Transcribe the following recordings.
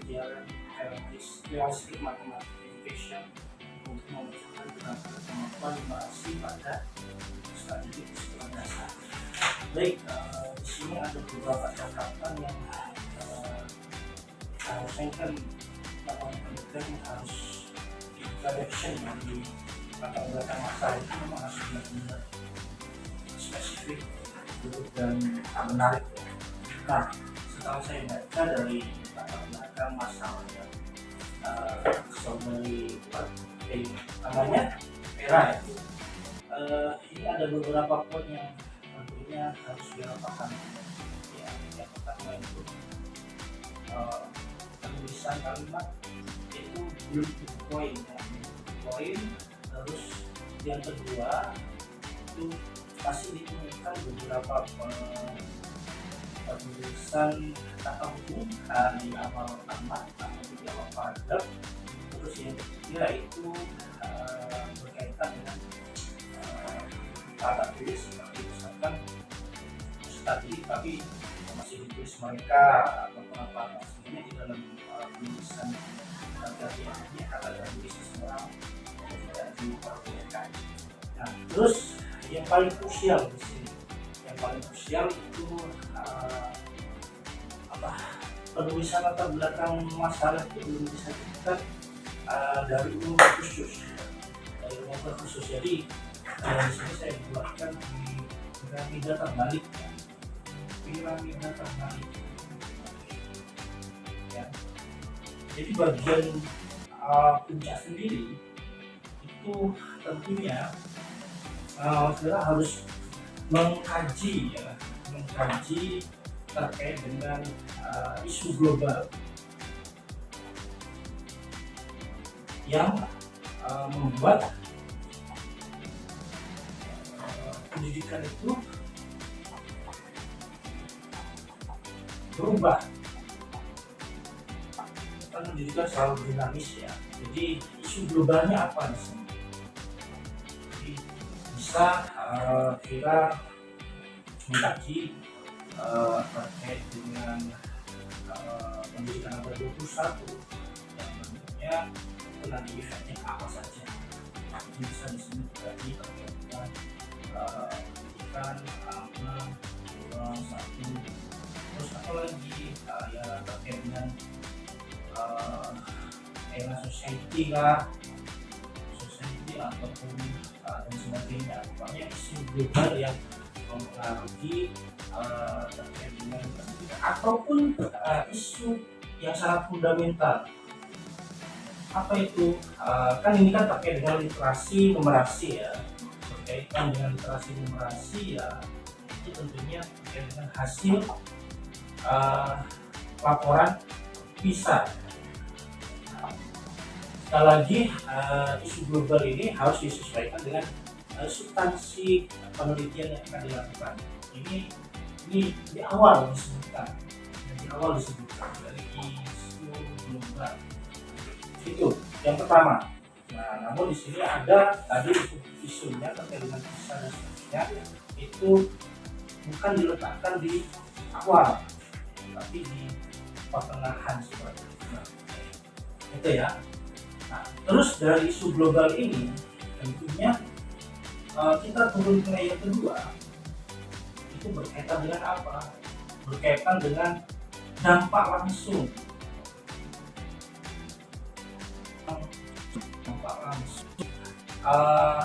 pembelajaran realistic mathematics education untuk mewujudkan keterampilan kemampuan numerasi pada studi sekolah dasar. Baik, di sini ada beberapa catatan yang harusnya kan pendidikan harus direction yang di latar belakang masa itu memang harus benar-benar spesifik dan menarik. Nah, setelah saya baca dari latar belakang masalah yang dari namanya Vera ya, ini ada beberapa poin yang tentunya harus dilakukan. Ya, yang pertama itu penulisan kalimat itu belum poin ya. Poin, terus yang kedua itu masih ditemukan beberapa penulisan kata hubungan di awal kalimat atau di awal paragraf. Terus yang ketiga itu berkaitan dengan kata tulis seperti misalkan tadi, tapi masih ditulis mereka atau apa sebenarnya di dalam penulisan ini kata tulis seseorang tidak diperbolehkan. Nah, terus yang paling krusial di sini, yang paling krusial itu penulisan latar belakang masalah itu belum bisa kita dari umum khusus, Jadi di sini saya buatkan di piramida terbalik, ya. Jadi bagian puncak sendiri itu tentunya saudara harus mengkaji terkait dengan isu global yang membuat pendidikan itu berubah. Kan pendidikan selalu dinamis ya. Jadi isu globalnya apa di sini? Jadi bisa kita mengkaji terkait dengan pendidikan abad 21 yang bentuknya itu nanti efeknya apa saja. Jadi bisa di sini terjadi terkait dengan pendidikan satu, terus apa lagi ya terkait dengan era society ataupun dan sebagainya. Pokoknya isu global yang mempengaruhi terkait dengan pendidikan ataupun isu yang sangat fundamental. Apa itu? Kan ini kan terkait dengan literasi numerasi ya. Berkaitan dengan literasi numerasi ya, itu tentunya terkait dengan hasil laporan PISA. Sekali lagi, isu global ini harus disesuaikan dengan substansi penelitian yang akan dilakukan. Ini di awal disebutkan, dari isu global. Itu yang pertama. Nah, namun di sini ada tadi isunya terkait dengan PISA dan sebagainya, itu bukan diletakkan di awal, tapi di pertengahan seperti itu ya. Nah, terus dari isu global ini tentunya kita turun ke yang kedua, itu berkaitan dengan apa? Berkaitan dengan dampak langsung.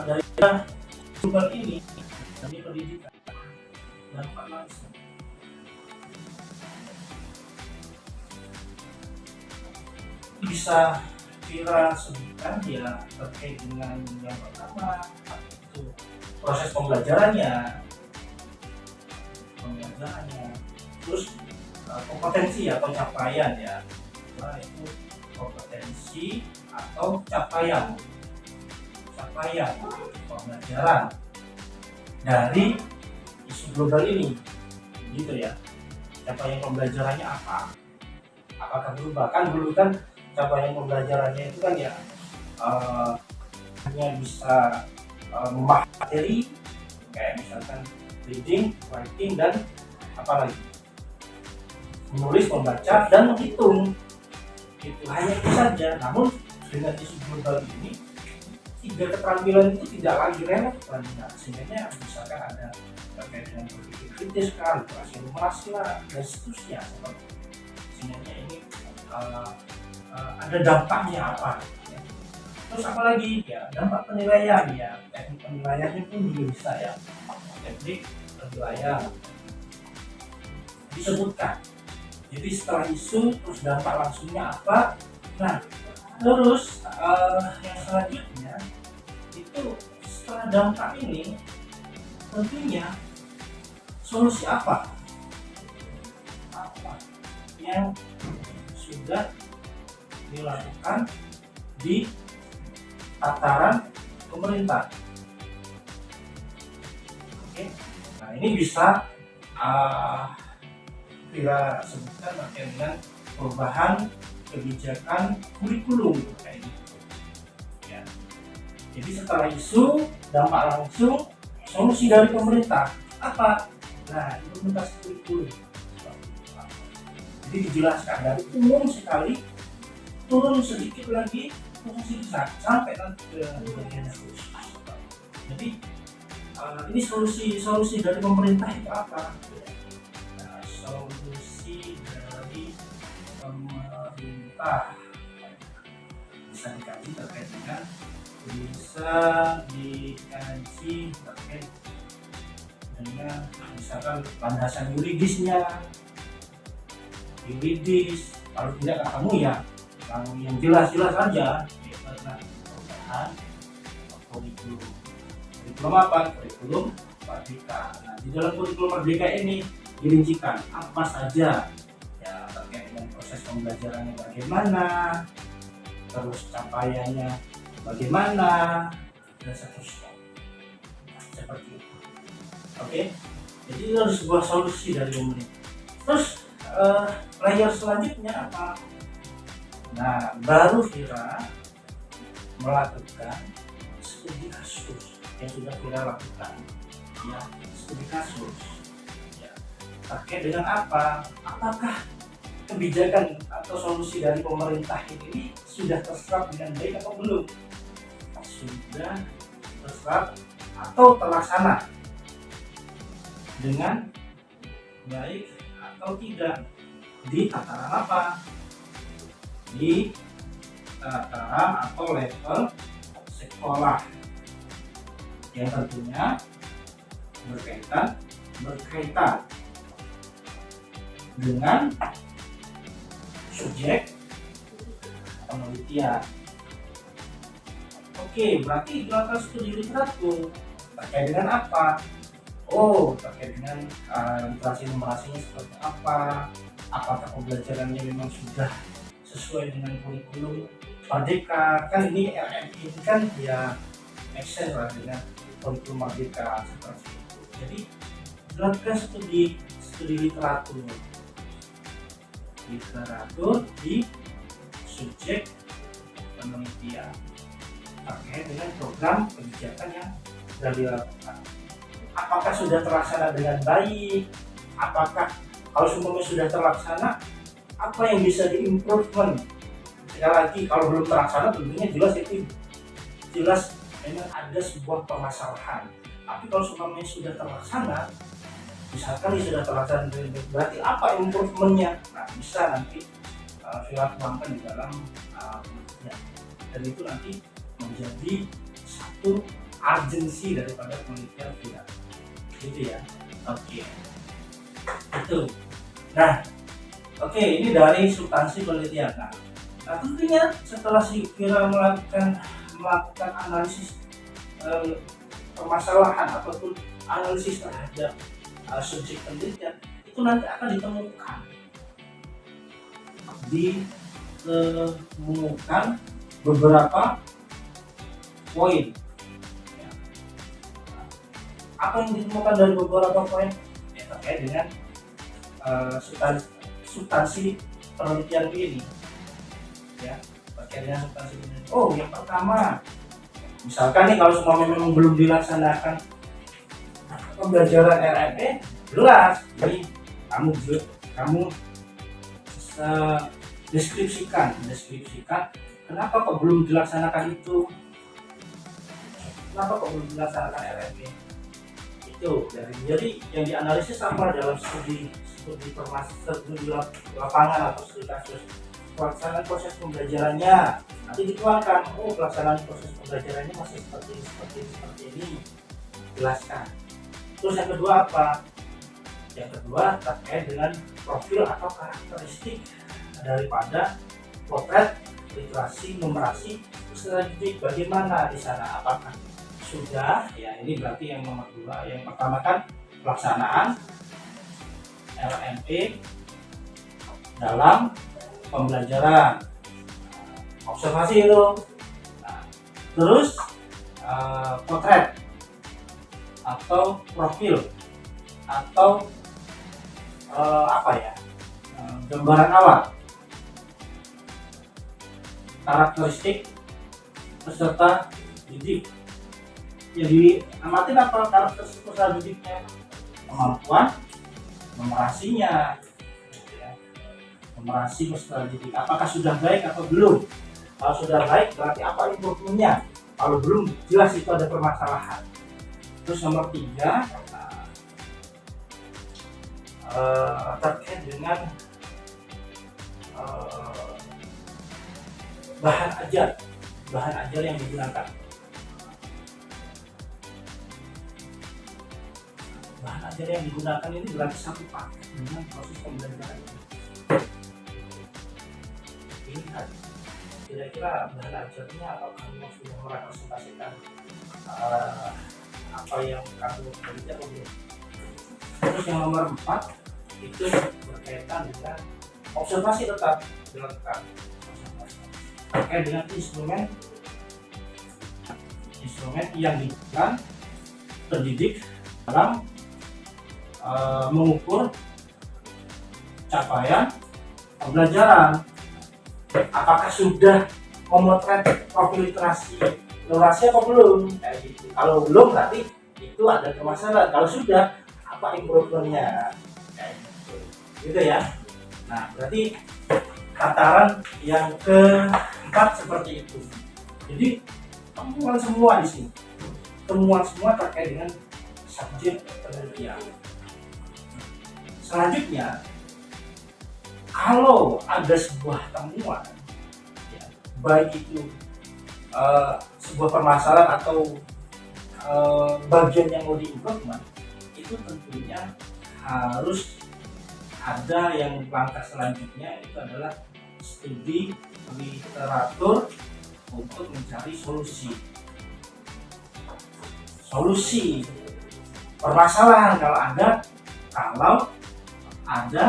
Dari global ini dari pendidikan, dampak langsung. Bisa kita sebutkan ya terkait dengan yang pertama itu proses pembelajarannya, terus kompetensi atau capaian ya. Nah, itu kompetensi atau capaian pembelajaran dari isu global ini, gitu ya. Capaian pembelajarannya apa? Apakah berubah? Kan dulu kan capaian pembelajarannya itu kan ya hanya bisa memahami materi, kayak misalkan reading, writing, dan apalagi menulis, membaca, dan menghitung. itu hanya itu saja. Namun dengan isu global ini, tiga keterampilan itu tidak lagi relevan. Nah, sehingga misalkan ada terkait dengan berpikir kritis, kalkulasi numerasi lah, dan seterusnya. Sehingga ini ada dampaknya apa? Ya. Terus apalagi ya, dampak penilaian ya, teknik penilaiannya pun juga bisa ya, teknik penilaian disebutkan. Jadi setelah isu terus dampak langsungnya apa? Nah, terus yang selanjutnya itu setelah dampak ini tentunya solusi apa yang sudah dilakukan di tataran pemerintah. Oke, nah ini bisa kita sebutkan terkait dengan perubahan kebijakan kurikulum kayak gitu. Ya. Jadi setelah isu, dampak langsung, solusi dari pemerintah apa? Nah, implementasi kurikulum. Jadi dijelaskan dari umum sekali, turun sedikit lagi, fungsi besar sampai nanti ke bagian khusus. Jadi ini solusi dari pemerintah itu apa? Nah, solusi dari pemerintah bisa dikaji terkait dengan misalkan landasan yuridis, kalau tidak ketemu ya yang jelas-jelas saja tentang perubahan kurikulum apa? Kurikulum Merdeka. Nah, di dalam kurikulum Merdeka ini dirincikan apa saja ya terkait dengan proses pembelajarannya bagaimana, terus capaiannya bagaimana, dan seterusnya. Seperti itu. Oke, jadi itu ada sebuah solusi dari pemerintah. Terus layer selanjutnya apa? Nah, baru kita melakukan studi kasus yang sudah kita lakukan, ya, studi kasus, ya, terkait dengan apa? Apakah kebijakan atau solusi dari pemerintah ini sudah terserap dengan baik atau belum? Sudah terserap atau terlaksana dengan baik atau tidak di tataran apa? Di tataran atau level sekolah yang tentunya berkaitan dengan subjek penelitian. Oke, berarti dilakukan studi literatur terkait dengan apa? Oh, terkait dengan literasi numerasinya seperti apa? Apakah pembelajarannya memang sudah sesuai dengan kurikulum Merdeka? Kan ini RMI ini kan ya excel lah dengan kurikulum Merdeka seperti itu. Jadi dilakukan studi literatur di subjek penelitian terkait dengan program kebijakan yang sudah dilakukan. Apakah sudah terlaksana dengan baik? Apakah kalau semuanya sudah terlaksana, apa yang bisa diimprovement? Sekali lagi, kalau belum terlaksana tentunya jelas memang ada sebuah permasalahan. Tapi kalau semuanya sudah terlaksana, misalkan sudah terlaksana, berarti apa improvementnya? Nah, bisa nanti kita tuangkan di dalam dan itu nanti menjadi satu urgensi daripada penelitian kita. Gitu ya. Oke. Itu. Nah, oke, ini dari substansi penelitian. Nah, tentunya setelah si Vira melakukan analisis permasalahan ataupun analisis terhadap subjek penelitian, itu nanti akan ditemukan beberapa poin. Ya. Apa yang ditemukan dari beberapa poin? Ya, terkait dengan substansi penelitian ini. Ya, terkait dengan substansi penelitian. Oh, yang pertama, misalkan nih kalau semua memang belum dilaksanakan pembelajaran RMP, jelas, jadi kamu deskripsikan kenapa kok belum dilaksanakan itu, kenapa kok belum dilaksanakan RMP itu. Jadi yang dianalisis apa dalam studi lapangan atau studi kasus, pelaksanaan proses pembelajarannya. Nanti dikeluarkan, oh pelaksanaan proses pembelajarannya masih seperti ini, jelaskan. Terus yang kedua apa? Yang kedua terkait dengan profil atau karakteristik daripada potret literasi numerasi selanjutnya bagaimana di sana, apakah sudah ya, ini berarti yang nomor 2. Yang pertama kan pelaksanaan LMP dalam pembelajaran, observasi itu. Nah, terus potret atau profil atau gambaran awal karakteristik peserta didik. Jadi amatin apa karakteristik peserta didiknya, kemampuan numerasinya, numerasi peserta didik apakah sudah baik atau belum. Kalau sudah baik berarti apa improvementnya, kalau belum jelas itu ada permasalahan. Terus nomor 3 terkait dengan bahan ajar yang digunakan. Bahan ajar yang digunakan ini berarti satu paket dengan proses pembelajaran ini. Lihat kira-kira bahan ajarnya apakah kamu sudah merepresentasikan apa yang kamu belajar atau belum. Terus yang nomor 4 itu berkaitan dengan observasi, tetap dilakukan terkait dengan instrumen yang digunakan pendidik dalam mengukur capaian pembelajaran. Apakah sudah memotret profil literasi atau belum? Kayak gitu. Kalau belum berarti itu ada permasalahan. Kalau sudah, apa improvementnya? Kayak gitu ya. Nah, berarti tataran yang keempat seperti itu. Jadi temuan semua di sini, temuan semua terkait dengan subjek penelitian. Selanjutnya, kalau ada sebuah temuan, ya, baik itu sebuah permasalahan atau bagian yang mau diimplement, itu tentunya harus ada yang langkah selanjutnya, itu adalah studi literatur untuk mencari solusi permasalahan kalau ada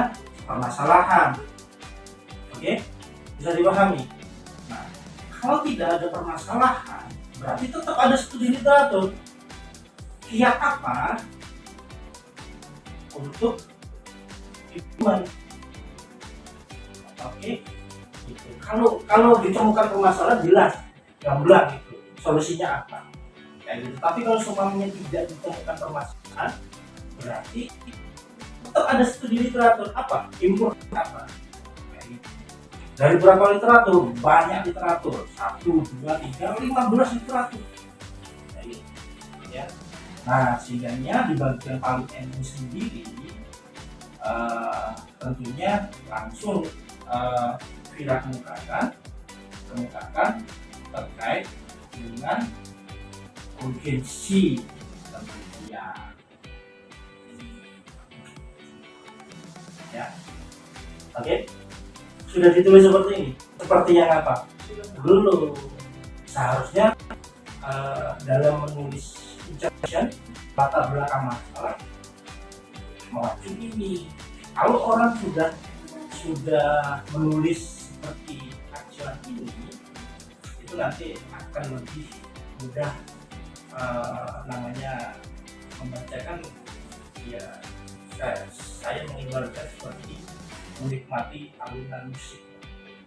permasalahan. Oke, bisa dipahami. Nah, kalau tidak ada permasalahan berarti tetap ada studi literatur. Kiat apa untuk implement? Oke, gitu. Kalau ditemukan permasalahan jelas gamblang itu solusinya apa, kayak gitu. Tapi kalau semuanya tidak ditemukan permasalahan berarti tetap ada studi literatur. Apa import apa, kayak gitu. Dari berapa literatur? Banyak literatur, 1, 2, 3, 15 literatur, kayak gitu ya. Nah, sehingganya di bagian paling ini sendiri tentunya langsung Vira kemukakan terkait dengan urgensi penelitian ya. Oke, sudah ditulis seperti ini. Seperti yang apa? Dulu seharusnya dalam menulis introduction, latar belakang masalah, mengacu ini. Kalau orang sudah menulis seperti acuan ini, itu nanti akan lebih mudah membacakan. Ya, saya mengibaratkan seperti menikmati alunan musik.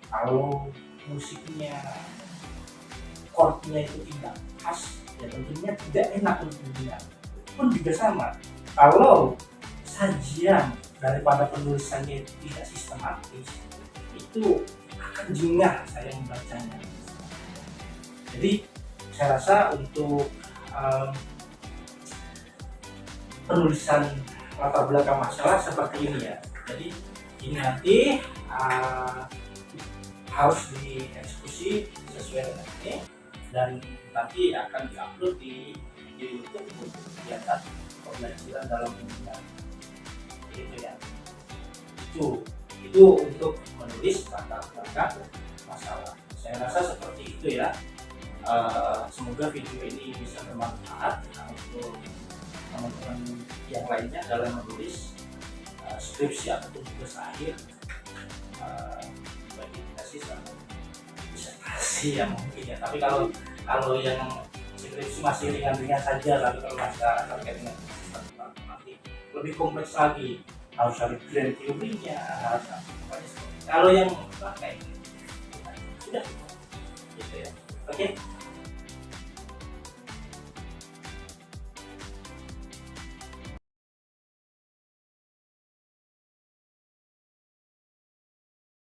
Kalau musiknya chordnya itu tidak khas, ya tentunya tidak enak untuk didengar. Pun juga sama, kalau sajian daripada penulisannya itu tidak sistematis, itu akan jengah saya membacanya. Jadi saya rasa untuk penulisan latar belakang masalah seperti ini ya. Jadi ini nanti harus dieksekusi sesuai dengan ini, dan nanti akan diupload di YouTube untuk kegiatan pembelajaran dalam pembimbingan. Itu ya. Itu untuk menulis latar belakang masalah. Saya rasa seperti itu ya. Semoga video ini bisa bermanfaat untuk teman-teman yang lainnya dalam menulis skripsi ataupun tugas akhir, baik tesis atau disertasi ya mungkin ya. Tapi kalau yang skripsi masih ringan-ringan saja, tapi kalau masalah terkait dengan nanti lebih kompleks lagi, harus ada grand teorinya, harus apa kalau yang pakai sudah gitu ya. Oke.